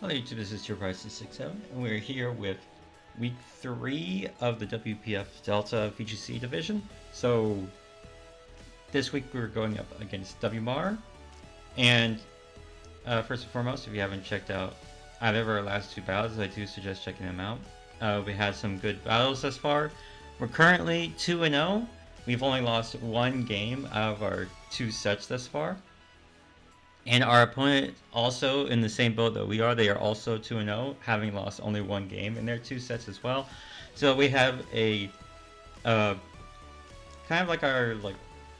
Hello YouTube, this is Your60, and we're here with week 3 of the WPF Delta VGC division. So this week we're going up against WMAR, and first and foremost, if you haven't checked out either of our last two battles, I do suggest checking them out. We had some good battles thus far. We're currently 2-0. We've only lost one game out of our 2 sets thus far. And our opponent, also in the same boat that we are, they are also 2-0, having lost only one game in their 2 sets as well. So we have a kind of like our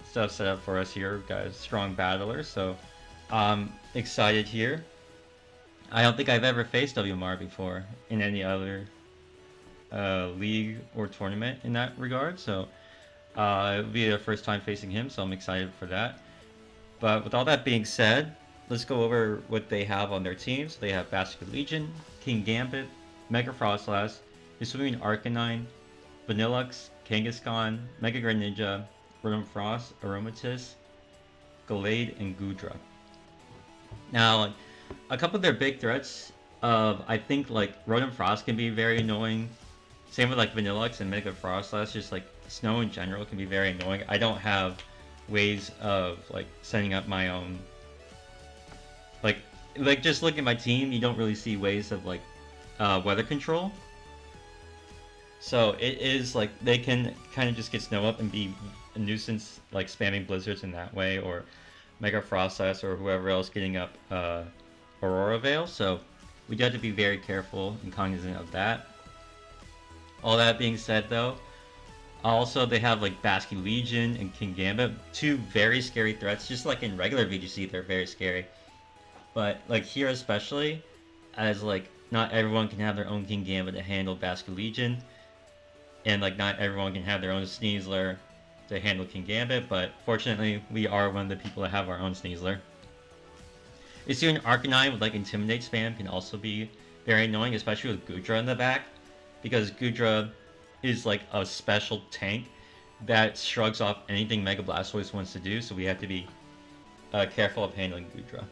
stuff set up for us here. We've got a strong battler, so I'm excited here. I don't think I've ever faced WMAR before in any other league or tournament in that regard, so it'll be the first time facing him, so I'm excited for that. But with all that being said, let's go over what they have on their team. So they have Basket Legion, King Gambit, Mega Frostlass, Hisuian Arcanine, Vanillux, Kangaskhan, Mega Greninja, Rotom Frost, Aromatisse, Gallade, and Goodra. Now, a couple of their big threats I think Rotom Frost can be very annoying. Same with Vanillux and Mega Frostlass, just Snow in general can be very annoying. I don't have ways of setting up my own just looking at my team, you don't really see ways of weather control, so it is they can kind of just get snow up and be a nuisance, spamming blizzards in that way, or Mega Frostlass or whoever else getting up Aurora Veil. So we do have to be very careful and cognizant of that. All that being said though, also, they have Basket Legion and King Gambit, 2 very scary threats. Just like in regular VGC, they're very scary. But here especially, as not everyone can have their own King Gambit to handle Basket Legion, and not everyone can have their own Sneasler to handle King Gambit. But fortunately, we are one of the people that have our own Sneasler. Hisuian Arcanine with Intimidate spam can also be very annoying, especially with Goodra in the back, because Goodra is a special tank that shrugs off anything Mega Blastoise wants to do, so we have to be careful of handling Goodra.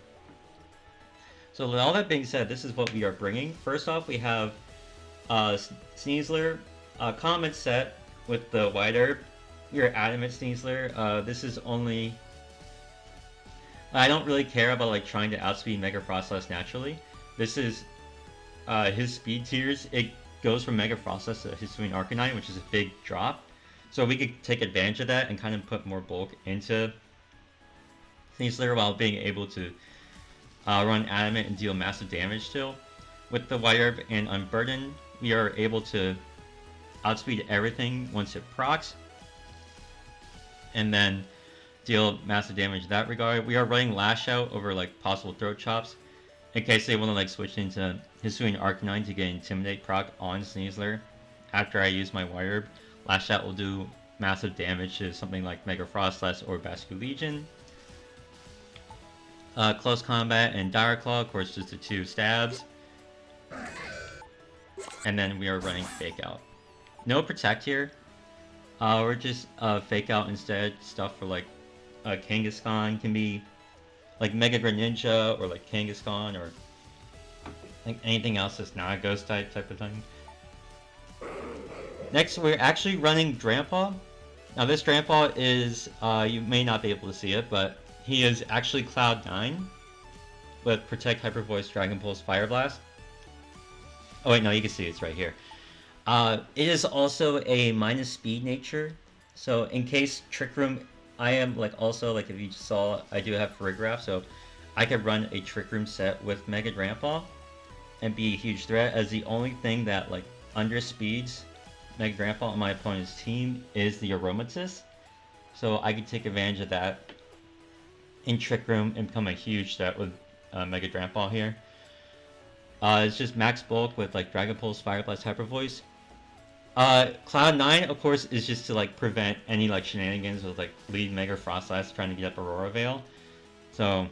So with all that being said, this is what we are bringing. First off, we have Sneasler, common set with the White Herb. We are Adamant Sneasler. This is only... I don't really care about trying to outspeed Mega Frostlass naturally. This is his speed tiers. It goes from Mega Frostlass to Hisuian Arcanine, which is a big drop. So we could take advantage of that and kind of put more bulk into Sneasler while being able to run Adamant and deal massive damage still. With the White Herb and Unburden, we are able to outspeed everything once it procs, and then deal massive damage in that regard. We are running Lash Out over possible Throat Chops, in case they want to switch into Hisuian Arcanine to get Intimidate proc on Sneasler. After I use my White Herb, Lash Out will do massive damage to something like Mega Frostlass or Basket Legion. Close Combat and Dire Claw, of course, just the 2 stabs. And then we are running Fake Out. No Protect here. We're just Fake Out instead. Stuff for Kangaskhan can be Mega Greninja or Kangaskhan or anything else that's not a ghost type of thing. Next, we're actually running Drampa. Now this Drampa is, you may not be able to see it, but he is actually Cloud 9 with Protect, Hyper Voice, Dragon Pulse, Fire Blast. Oh wait, no, you can see it's right here. It is also a minus speed nature, so in case Trick Room, I am also if you just saw, I do have Farigiraf, so I could run a Trick Room set with Mega Drampa and be a huge threat, as the only thing that underspeeds Mega Drampa on my opponent's team is the Aromatisse, so I could take advantage of that in Trick Room and become a huge threat with Mega Drampa here. It's just max bulk with Dragon Pulse, Fire Blast, Hyper Voice. Cloud 9, of course, is just to prevent any shenanigans with lead Mega Frostlass trying to get up Aurora Veil. So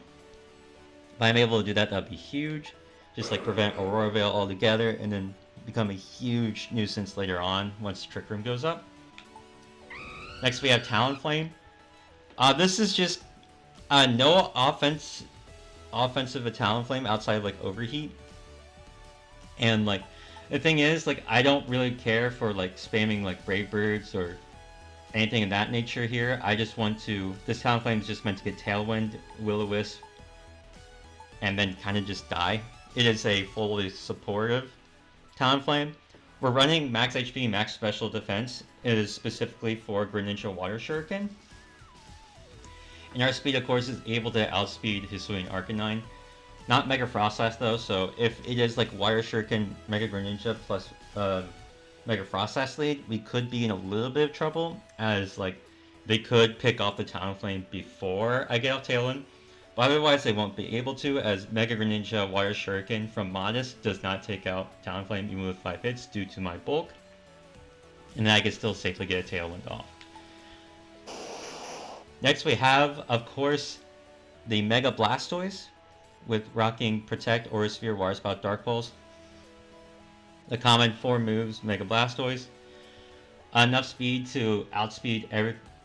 if I'm able to do that, that'd be huge. Just prevent Aurora Veil altogether, and then become a huge nuisance later on once Trick Room goes up. Next we have Talonflame. This is just no offensive Talonflame outside of Overheat. And like the thing is, like I don't really care for like spamming like Brave Birds or anything of that nature here. I just want to. This Talonflame is just meant to get Tailwind, Will-O-Wisp, and then kind of just die. It is a fully supportive Talonflame. We're running max HP, max special defense. It is specifically for Greninja Water Shuriken. And our speed, of course, is able to outspeed Hisuian Arcanine. Not Mega Frostlass though, so if it is like Water Shuriken, Mega Greninja plus Mega Frostlass lead, we could be in a little bit of trouble, as like they could pick off the Talonflame before I get off Talon. But otherwise they won't be able to, as Mega Greninja Water Shuriken from Modest does not take out Talonflame even with 5 hits due to my bulk. And then I can still safely get a Tailwind off. Next we have, of course, the Mega Blastoise, with rocking Protect, Aura Sphere, Water Spout, Dark Pulse. The common 4 moves, Mega Blastoise. Enough speed to outspeed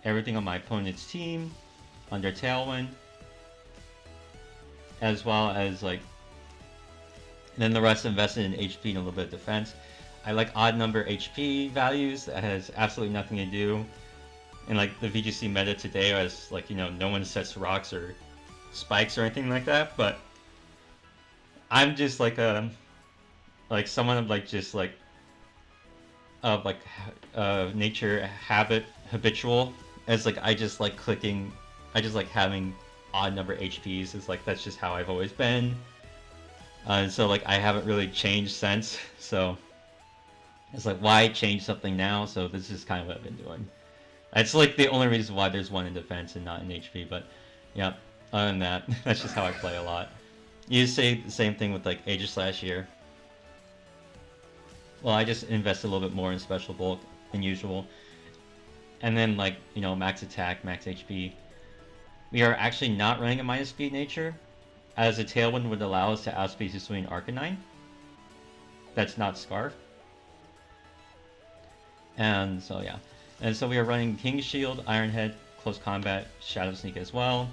everything on my opponent's team under Tailwind. As well as like, and then the rest invested in HP and a little bit of defense. I like odd number HP values. That has absolutely nothing to do. And like the VGC meta today, as like, you know, no one sets rocks or spikes or anything like that, but I'm just like someone of like just like of like nature habit habitual, as like I just like clicking, I just like having odd number HPs. It's like that's just how I've always been, so like I haven't really changed since. So it's like, why change something now? So this is kind of what I've been doing. It's like the only reason why there's one in defense and not in HP, but yeah, other than that, that's just how I play a lot. You say the same thing with like Aegislash here. Well, I just invest a little bit more in special bulk than usual. And then like, you know, max attack, max HP. We are actually not running a minus speed nature, as a Tailwind would allow us to outspeed Hisuian Arcanine. That's not Scarf. And so yeah. And so we are running King Shield, Iron Head, Close Combat, Shadow Sneak as well.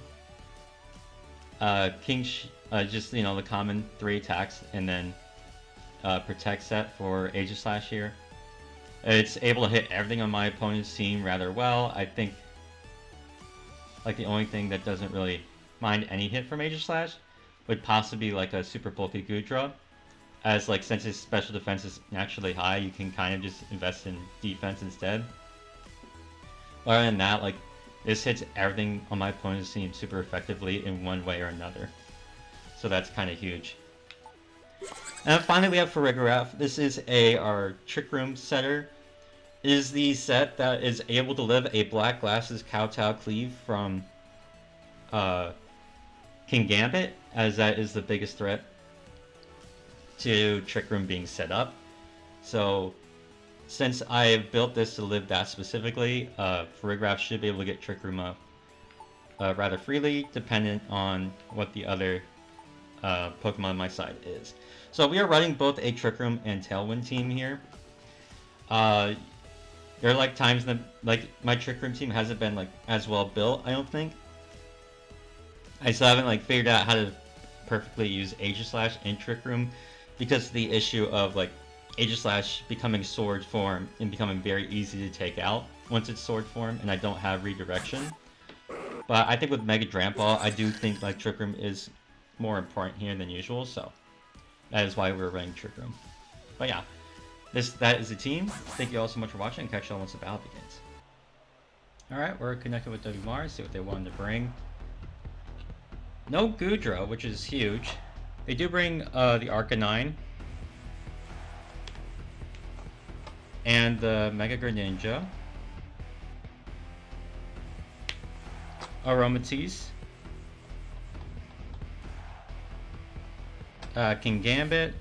Just, you know, the common 3 attacks, and then Protect set for Aegislash here. It's able to hit everything on my opponent's team rather well. I think like the only thing that doesn't really mind any hit from Aegislash would possibly be like a super bulky Goodra, as like since his special defense is naturally high, you can kind of just invest in defense instead. But other than that, like this hits everything on my opponent's team super effectively in one way or another. So that's kind of huge. And finally we have Farigiraf. This is our Trick Room setter. It is the set that is able to live a Black Glasses Kowtow Cleave from King Gambit, as that is the biggest threat to Trick Room being set up. So since I have built this to live that specifically, Farigiraf should be able to get Trick Room up rather freely, dependent on what the other Pokemon on my side is. So we are running both a Trick Room and Tailwind team here. There are like times that like my Trick Room team hasn't been like as well built, I don't think. I still haven't like figured out how to perfectly use Aegislash in Trick Room, because of the issue of like Aegislash becoming sword form and becoming very easy to take out once it's sword form, and I don't have redirection. But I think with Mega Drampa, I do think like Trick Room is more important here than usual, so that is why we're running Trick Room. But yeah, that is the team. Thank you all so much for watching, and catch you all once the battle begins. Alright, we're connected with WMAR, see what they wanted to bring. No Goodra, which is huge. They do bring the Arcanine and the Mega Greninja, Aromatisse, King Gambit,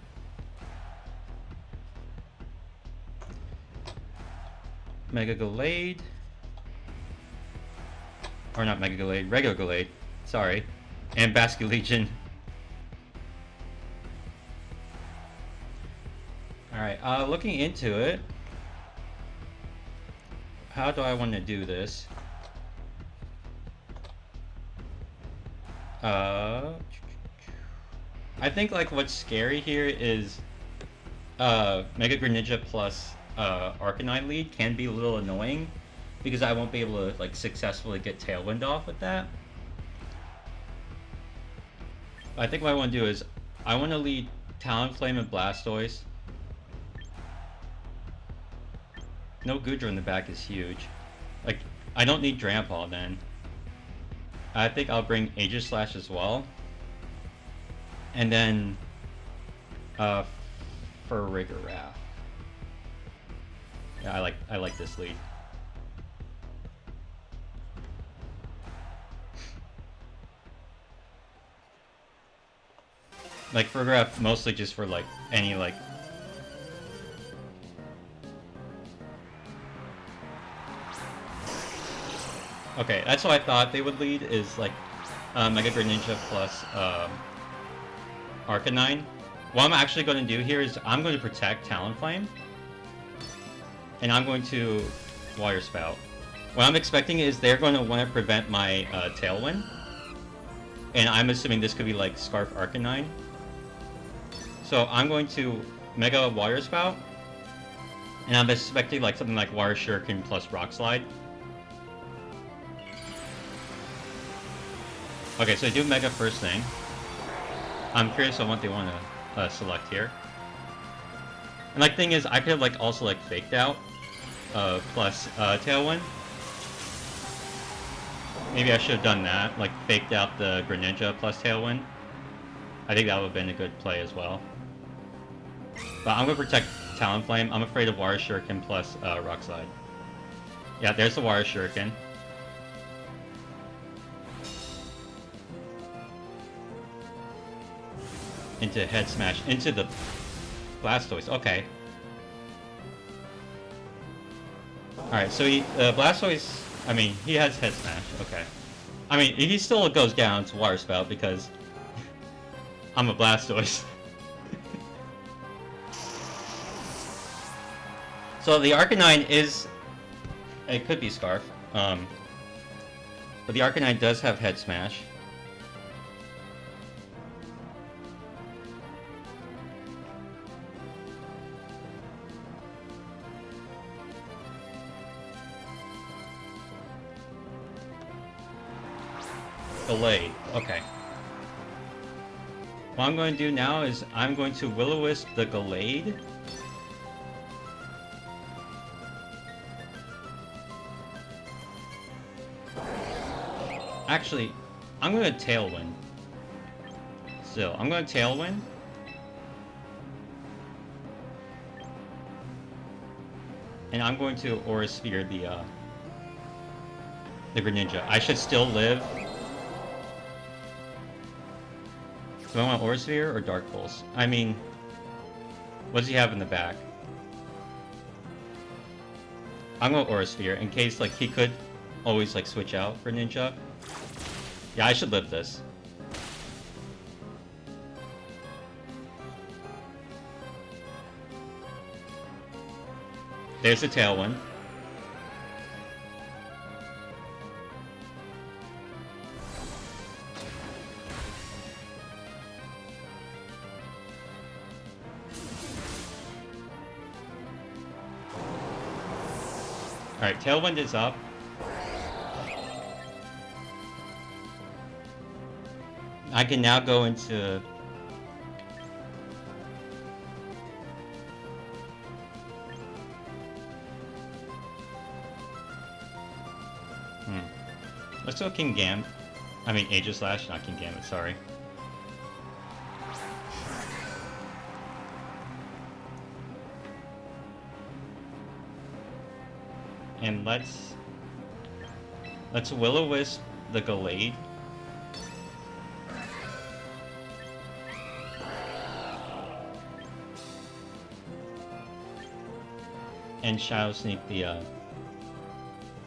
Mega Gallade, or not Mega Gallade, regular Gallade, sorry, and Basculegion. Alright, looking into it, how do I want to do this? I think like what's scary here is Mega Greninja plus Arcanine lead can be a little annoying because I won't be able to like successfully get Tailwind off with that. I think what I want to do is I want to lead Talonflame and Blastoise. No Goodra in the back is huge. Like, I don't need Drampa then. I think I'll bring Aegislash as well. And then Farigiraf. Yeah, I like this lead. Like Farigiraf mostly just for like any like okay, that's what I thought they would lead is like Mega Greninja plus Arcanine. What I'm actually going to do here is I'm going to protect Talonflame. And I'm going to Water Spout. What I'm expecting is they're going to want to prevent my Tailwind. And I'm assuming this could be like Scarf Arcanine. So I'm going to Mega Water Spout. And I'm expecting like something like Water Shuriken plus Rock Slide. Okay, so I do Mega first thing. I'm curious on what they want to select here. And like thing is, I could have like also like Faked Out plus Tailwind. Maybe I should have done that, like faked out the Greninja plus Tailwind. I think that would have been a good play as well. But I'm going to protect Talonflame. I'm afraid of Water Shuriken plus Rock Slide. Yeah, there's the Water Shuriken. Into Head Smash. Into the Blastoise. Okay. Alright, so he, Blastoise, I mean, he has Head Smash. Okay. I mean, he still goes down to Water Spout because I'm a Blastoise. So the Arcanine is... It could be Scarf. But the Arcanine does have Head Smash. Delayed. Okay. What I'm going to do now is I'm going to Will-O-Wisp the Gallade. Actually, I'm going to Tailwind. Still, I'm going to Tailwind. And I'm going to Aura Sphere the Greninja. I should still live. Do I want Aura Sphere or Dark Pulse? I mean, what does he have in the back? I'm going Aura Sphere in case like he could always like switch out for Ninja. Yeah, I should live this. There's the Tailwind. Alright, Tailwind is up. I can now go into... Let's go King Gam. I mean Aegislash, not King Gambit, sorry. And let's Will-O-Wisp the Gallade. And Shadow Sneak the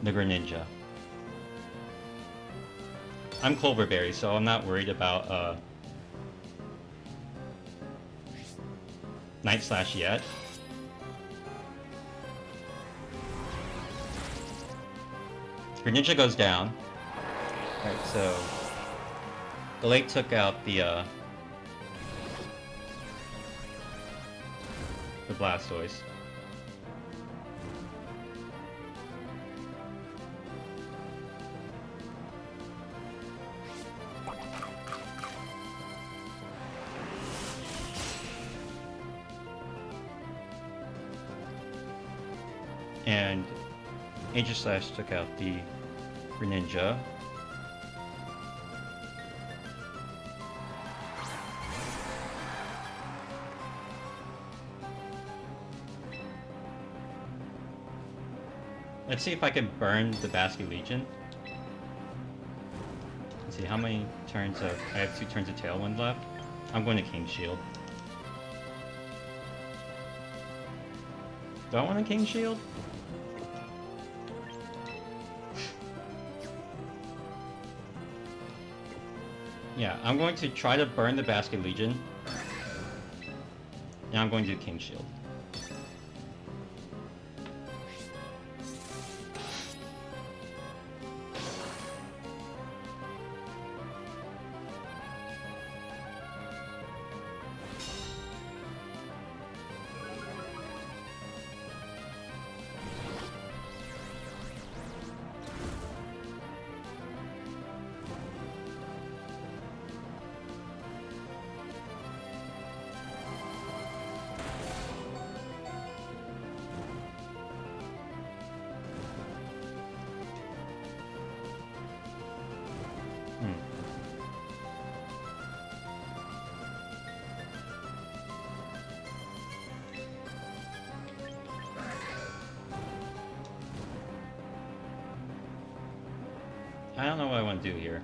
Greninja. I'm Cloverberry, so I'm not worried about Night Slash yet. Greninja goes down. Alright, so Gallade took out the the Blastoise. And Aegislash took out the Greninja. Let's see if I can burn the Basket Legion. Let's see how many turns of... I have 2 turns of Tailwind left. I'm going to King Shield. Do I want a King Shield? Yeah, I'm going to try to burn the Basket Legion. And I'm going to do King Shield. I don't know what I want to do here.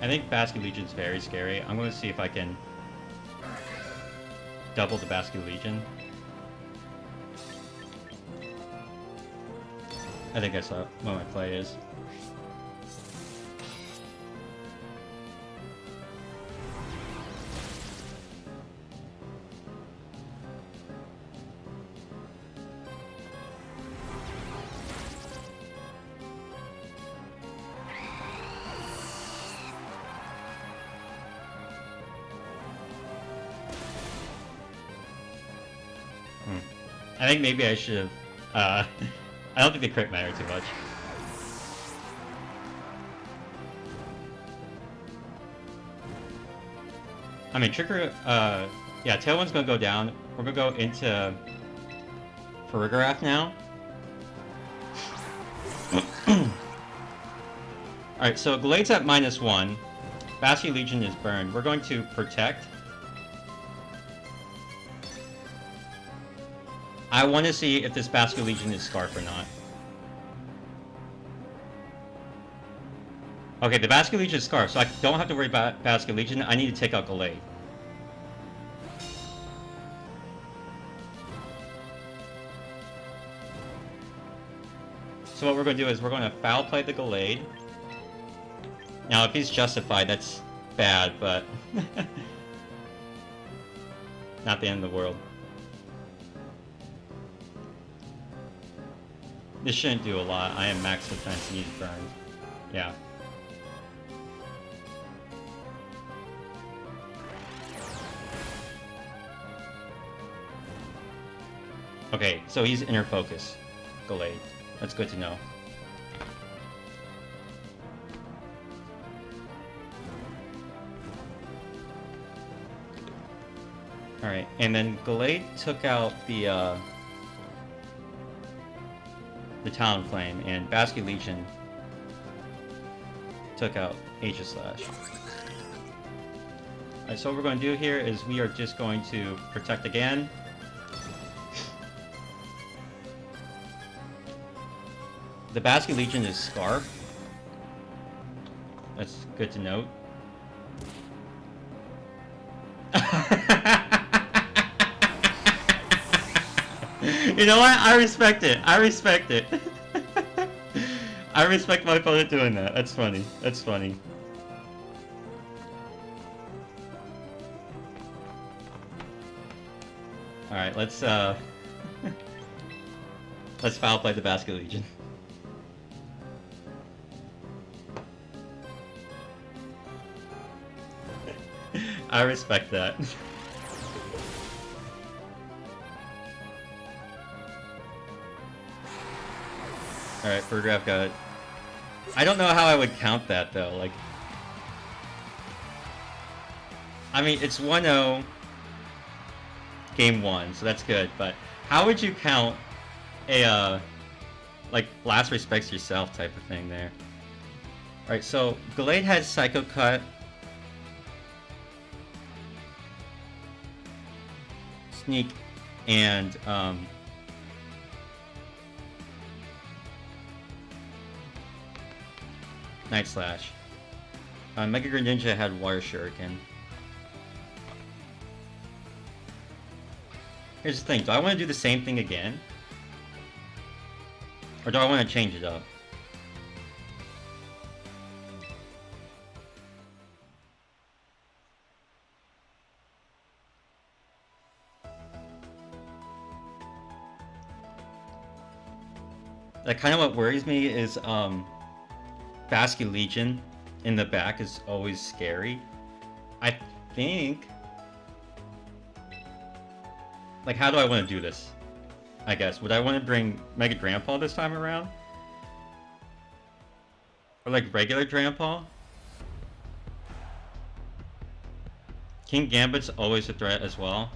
I think Basket Legion's very scary. I'm going to see if I can double the Basket Legion. I think I saw what my play is. I think maybe I should have... I don't think the crit mattered too much. I mean, Trigger... yeah, Tailwind's gonna go down. We're gonna go into... Farigiraf now. Alright, so Glade's at -1. Basket Legion is burned. We're going to Protect. I want to see if this Basket Legion is Scarf or not. Okay, the Basket Legion is Scarf, so I don't have to worry about Basket Legion. I need to take out Glade. So what we're going to do is we're going to Foul Play the Glade. Now, if he's Justified, that's bad, but... not the end of the world. This shouldn't do a lot. I am max defense and he's burned. Yeah. Okay, so he's Inner Focus. Glade. That's good to know. Alright, and then Glade took out the Talonflame, and Basket Legion took out Aegislash. Alright, so what we're going to do here is we are just going to Protect again. The Basket Legion is Scarf. That's good to note. You know what? I respect it. I respect it. I respect my opponent doing that. That's funny. That's funny. Alright, let's let's Foul Play the Basket Legion. I respect that. Alright, Burgraph got it. I don't know how I would count that though, like... I mean, it's 1-0 game 1, so that's good, but how would you count a, like, last respects yourself type of thing there? Alright, so Gallade has Psycho Cut. Sneak and, Night Slash. Mega Greninja had Water Shuriken. Here's the thing, do I want to do the same thing again? Or do I want to change it up? That kind of what worries me is, Basculegion in the back is always scary. I think... Like, how do I want to do this? I guess. Would I want to bring Mega Grandpa this time around? Or, like, regular Grandpa? King Gambit's always a threat as well.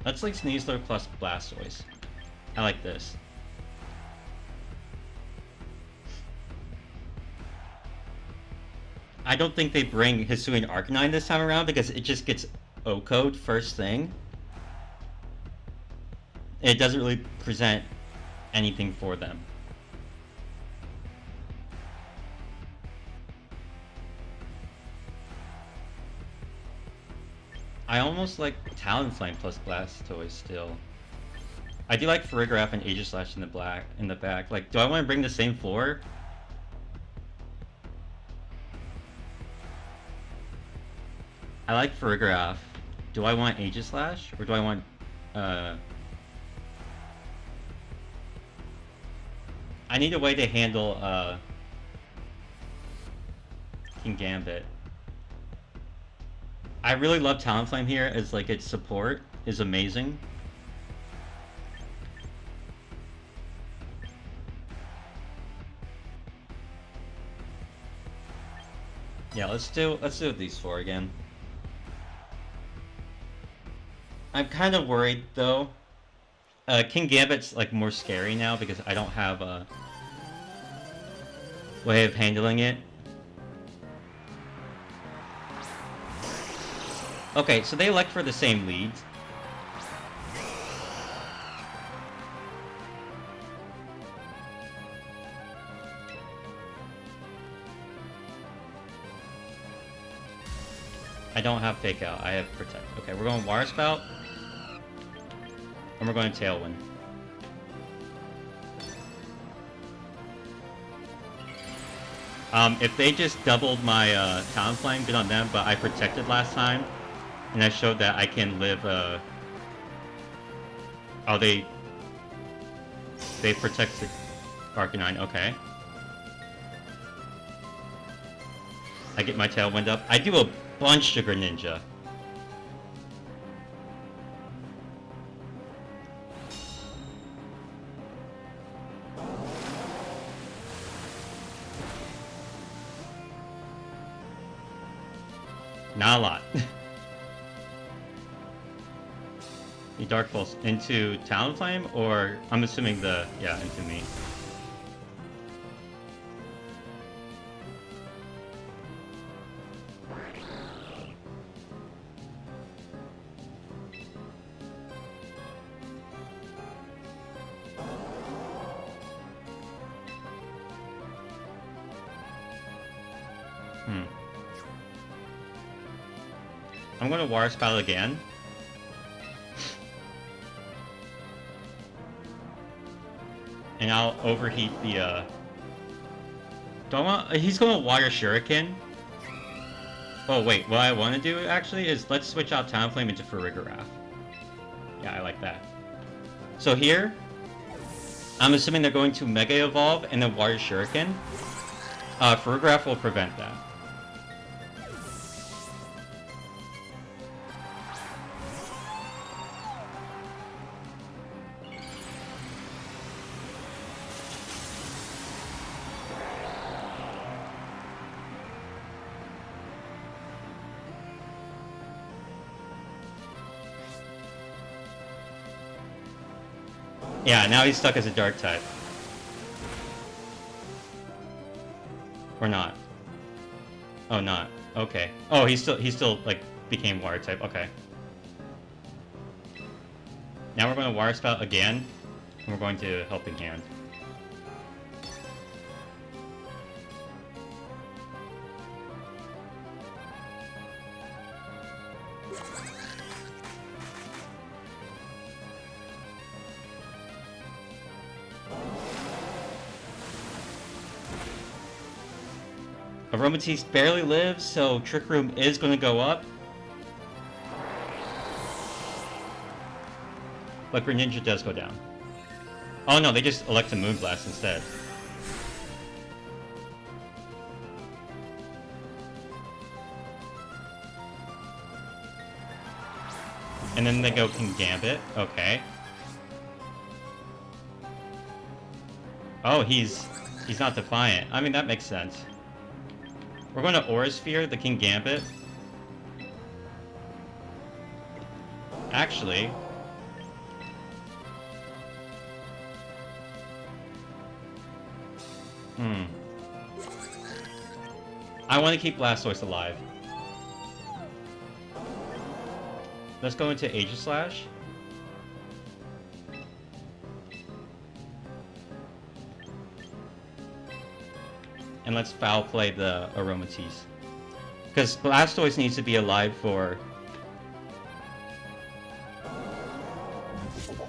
That's like Sneasler plus Blastoise. I like this. I don't think they bring Hisuian Arcanine this time around because it just gets O-code first thing. It doesn't really present anything for them. I almost like Talonflame plus Blastoise still. I do like Farigiraf and Aegislash in the back. Like, do I want to bring the same floor? I like Farigiraf. Do I want Aegislash? Or do I want, I need a way to handle, King Gambit. I really love Talonflame here as, like, its support is amazing. Yeah, let's do these four again. I'm kind of worried though. King Gambit's like more scary now because I don't have a way of handling it. Okay, so they elect for the same leads. I don't have Fake Out, I have Protect. Okay, we're going Water Spout. And we're going Tailwind. If they just doubled my Talonflame, good on them, but I protected last time. And I showed that I can live, oh, they protected Arcanine, okay. I get my Tailwind up. I do a bunch to Greninja. Not a lot. You Dark Pulse into Talonflame, or I'm assuming yeah, into me. I'm gonna Water Spout again. And I'll overheat the, do I want... He's gonna Water Shuriken. Oh wait, what I want to do actually is let's switch out Talonflame into Farigiraf. Yeah, I like that. So here, I'm assuming they're going to Mega Evolve and then Water Shuriken. Farigiraf will prevent that. Yeah, now he's stuck as a dark type. Or not. Oh, not. Okay. Oh, he still like became water type. Okay. Now we're going to Water Spout again, and we're going to Helping Hand. Aromatisse barely lives, so Trick Room is going to go up. But Greninja does go down. Oh no, they just elect a Moonblast instead. And then they go King Gambit. Okay. Oh, he's not Defiant. I mean, that makes sense. We're going to Aura Sphere, the King Gambit. Actually... I want to keep Blastoise alive. Let's go into Aegislash. And let's foul play the Aromatisse. Because Blastoise needs to be alive for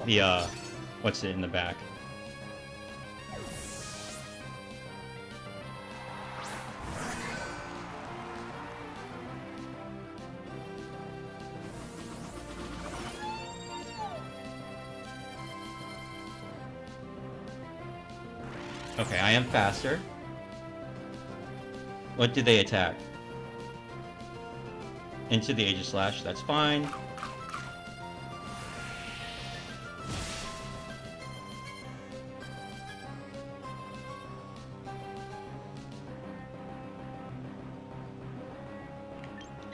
the, what's it in the back? Okay, I am faster. What do they attack? Into the Aegislash, that's fine.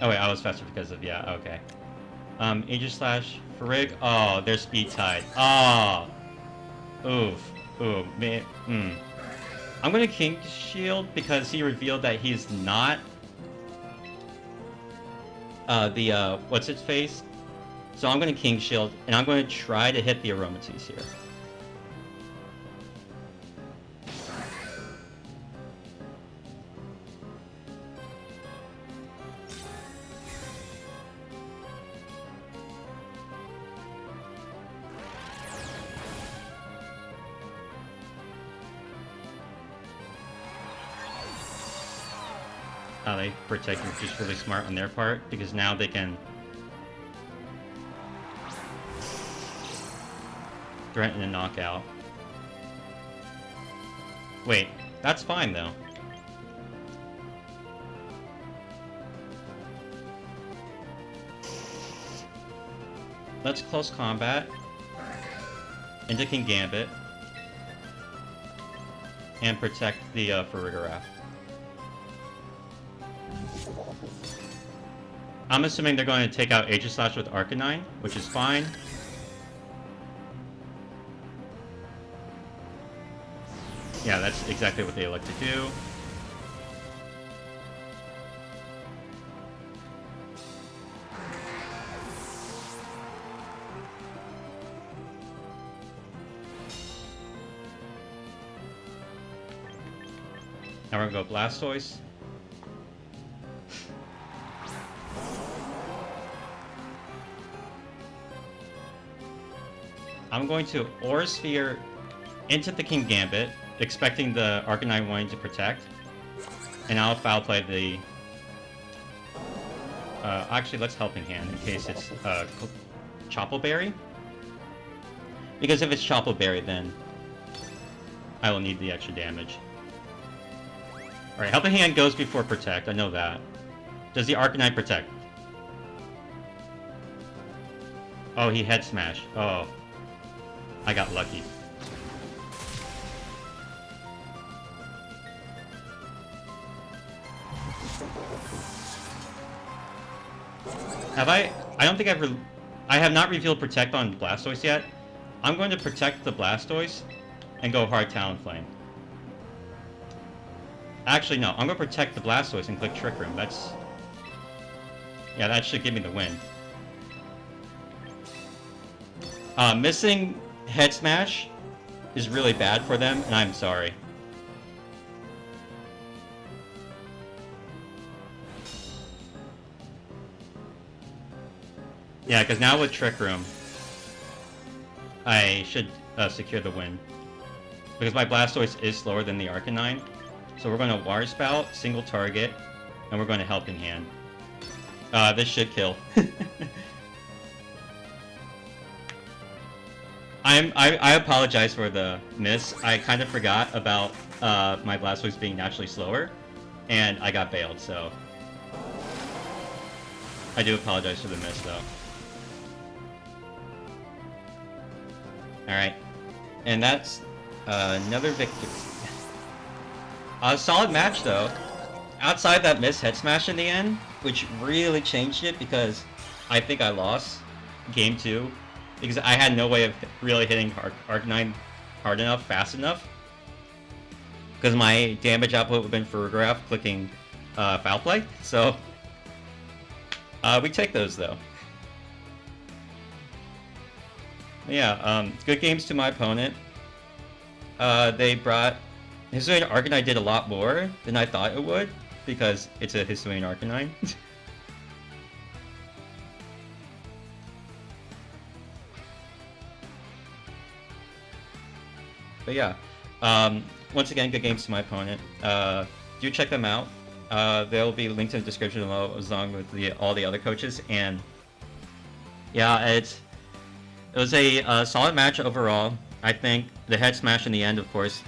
Oh wait, I was faster because of, yeah, okay. Aegislash, Farig, oh, they're speed tied. Oh! Oof. Ooh, man, I'm gonna King Shield because he revealed that he's not what's its face? So I'm gonna King Shield and I'm gonna try to hit the Aromatisse here. They protect, which is really smart on their part, because now they can threaten a knockout. Wait, that's fine though. Let's close combat into King Gambit and protect the Farigiraf. I'm assuming they're going to take out Aegislash with Arcanine, which is fine. Yeah, that's exactly what they elect to do. Now we're going to go Blastoise. I'm going to Aura Sphere into the King Gambit, expecting the Arcanine wanting to protect. And I'll foul play the... actually, let's Helping Hand in case it's Chople Berry. Because if it's Chople Berry, then I will need the extra damage. Alright, Helping Hand goes before Protect, I know that. Does the Arcanine protect? Oh, he head smashed. Oh. I got lucky. Have I don't think I have not revealed Protect on Blastoise yet. I'm going to protect the Blastoise and go hard Talonflame. Actually, no. I'm going to protect the Blastoise and click Trick Room. That's... Yeah, that should give me the win. Missing Head Smash is really bad for them, and I'm sorry. Yeah, because now with Trick Room, I should secure the win. Because my Blastoise is slower than the Arcanine. So we're going to Water Spout, single target, and we're going to Helping Hand. This should kill. I apologize for the miss. I kind of forgot about my Blastoise being naturally slower, and I got bailed, so... I do apologize for the miss, though. Alright. And that's another victory. A solid match, though. Outside that missed head smash in the end, which really changed it because I think I lost game 2. Because I had no way of really hitting Arcanine hard enough, fast enough. Because my damage output would have been Ferrograph clicking Foul Play. So, we take those, though. Yeah, good games to my opponent. They brought... Hisuian Arcanine did a lot more than I thought it would, because it's a Hisuian Arcanine. But yeah, once again, good games to my opponent. Do check them out. They'll be linked in the description below, along with all the other coaches. And yeah, it was a solid match overall. I think the head smash in the end, of course,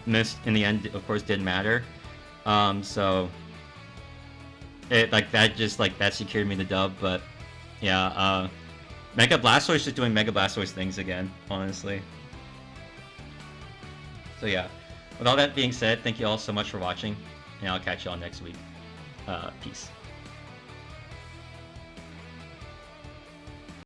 missed in the end, of course, didn't matter. So it that secured me the dub. But yeah, Mega Blastoise just doing Mega Blastoise things again, honestly. So yeah, with all that being said, thank you all so much for watching, and I'll catch you all next week. Peace.